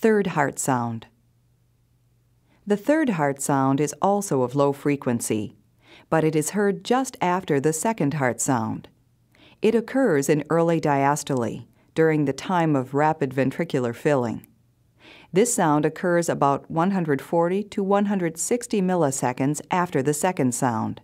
Third heart sound. The third heart sound is also of low frequency, but it is heard just after the second heart sound. It occurs in early diastole, during the time of rapid ventricular filling. This sound occurs about 140 to 160 milliseconds after the second sound.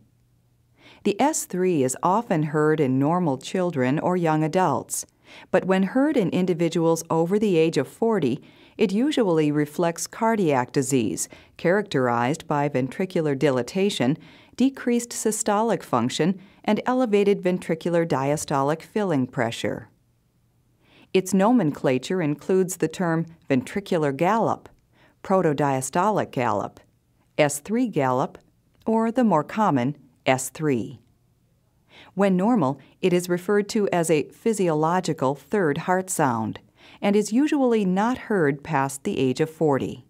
The S3 is often heard in normal children or young adults, but when heard in individuals over the age of 40, it usually reflects cardiac disease characterized by ventricular dilatation, decreased systolic function, and elevated ventricular diastolic filling pressure. Its nomenclature includes the term ventricular gallop, protodiastolic gallop, S3 gallop, or the more common S3. When normal, it is referred to as a physiological third heart sound and is usually not heard past the age of 40.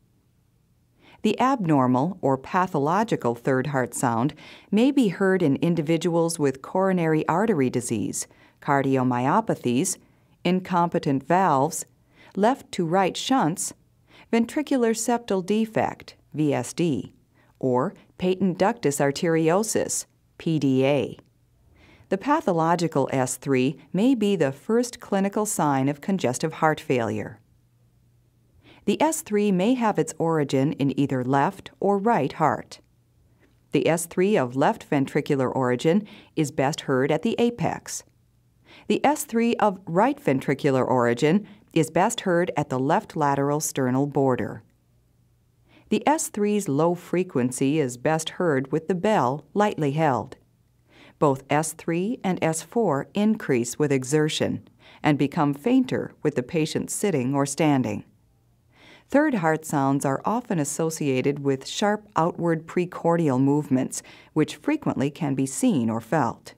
The abnormal or pathological third heart sound may be heard in individuals with coronary artery disease, cardiomyopathies, incompetent valves, left-to-right shunts, ventricular septal defect, VSD, or patent ductus arteriosus, PDA. The pathological S3 may be the first clinical sign of congestive heart failure. The S3 may have its origin in either left or right heart. The S3 of left ventricular origin is best heard at the apex. The S3 of right ventricular origin is best heard at the left lateral sternal border. The S3's low frequency is best heard with the bell lightly held. Both S3 and S4 increase with exertion and become fainter with the patient sitting or standing. Third heart sounds are often associated with sharp outward precordial movements, which frequently can be seen or felt.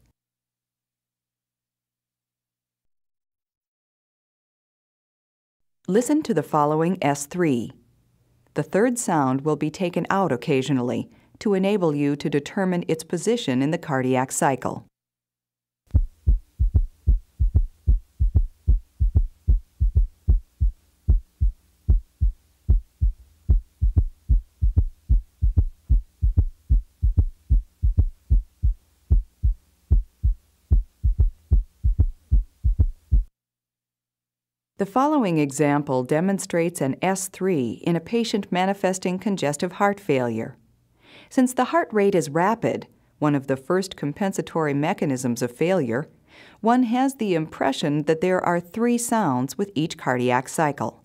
Listen to the following S3. The third sound will be taken out occasionally to enable you to determine its position in the cardiac cycle. The following example demonstrates an S3 in a patient manifesting congestive heart failure. Since the heart rate is rapid, one of the first compensatory mechanisms of failure, one has the impression that there are 3 sounds with each cardiac cycle.